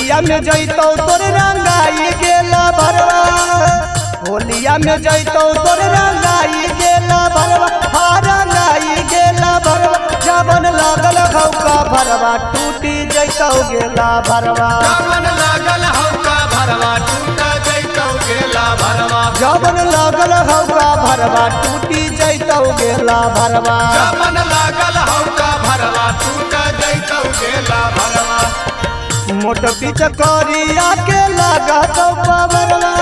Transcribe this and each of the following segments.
होलिया में जैतौ तोर रंगाई गेला भरवा होलिया में जैतौ तोर रंगाई गेला भरवा रंगाई गेला भरवा जबन लागल हौका भरवा टूटी जैतौ गेला भरवा जबन लागल हौका भरवा टूट जैतौ गेला भरवा जबन लागल हौका भरवा टूटी जैतौ गेला भरवा जबन लागल हौका भरवा टूट जैतौ गेला भरवा मोट पिचकारिया के लगा तो पावरवा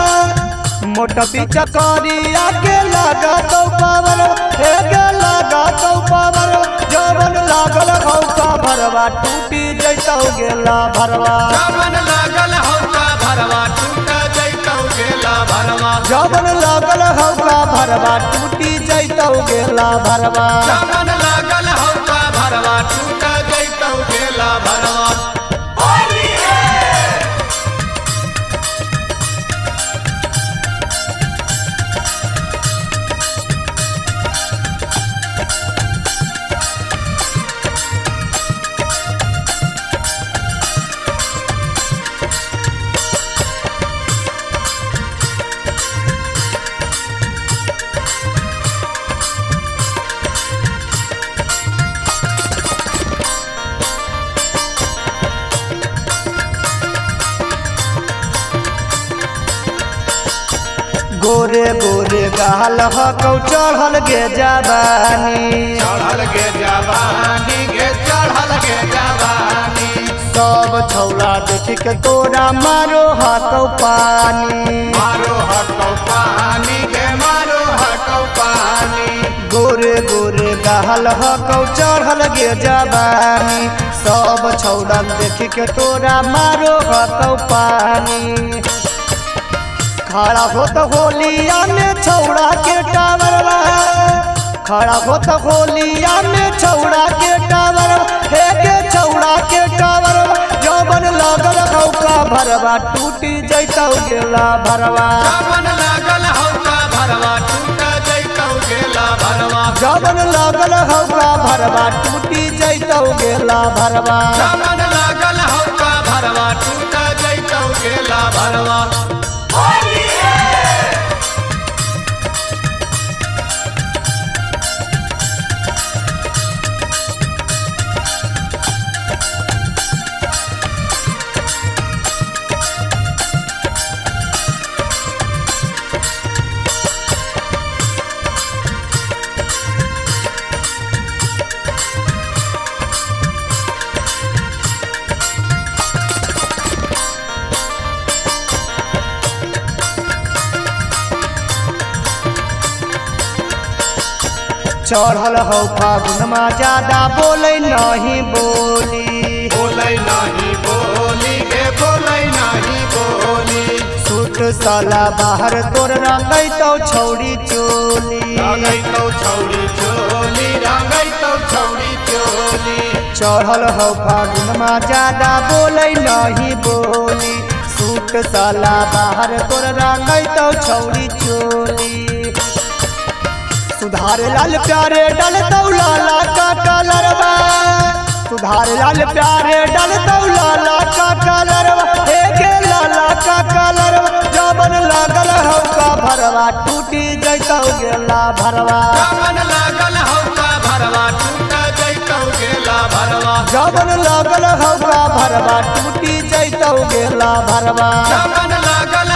मोट पिचकारिया के लगा तो पावरवा हे लगा तो पावरवा जबन लागल हौका भरवा टूटी जैतौ गेला भरवा जबन लागल हौका भरवा टूट जैतौ गेला भरवा जबन लागल हौका भरवा टूटी जैतौ गेला भरवा जबन लागल हौका भरवा टूट जैतौ गेला भरवा गोरे गोरे गाल हकौ चढ़ल गे जवानी चढ़ल गे जवानी गे चढ़ल गे जवानी सब छौला देख के तोरा मारो हकौ पानी मारो हकौ पानी गे मारो हकौ पानी गोरे गोरे गाल हकौ चढ़ल गे जवानी सब छौला देख के तोरा मारो हकौ पानी खड़ा होत होलिया में छौड़ा के टावरवा खड़ा होत होलिया में छौड़ा के टावरवा हे के छौड़ा के टावरवा जबन लागल हौका भरवा टूटी जैतौ गेला भरवा जबन लागल हौका भरवा टूट जैतौ गेला भरवा जबन लागल हौका भरवा टूटी जैतौ गेला भरवा जबन लागल हौका भरवा टूट जैतौ गेला भरवा चढ़ल हौ फागुनमा ज्यादा बोलै नहीं बोली बोलै नहीं बोली गे बोलै नहीं बोली सूट साला बाहर तोर रंगैतौ छौड़ी चोली रंगैतौ छौड़ी चोली रंगैतौ छौड़ी चोली चढ़ल हौ फागुनमा ज्यादा बोलै नहीं बोली सूट साला बाहर तोर रंगैतौ छौड़ी चोली सुधार लाल प्यारे डलतौ लाला का कलरवा सुधार लाल प्यारे डलतौ लाला का कलरवा हे गे लाला का कलरवा जबन लागल हौका भरवा टूटी जैतौ गेला भरवा जबन लागल हौका भरवा टूट जैतौ गेला भरवा जबन लागल हौका भरवा टूटी जैतौ गेला भरवा जबन लागल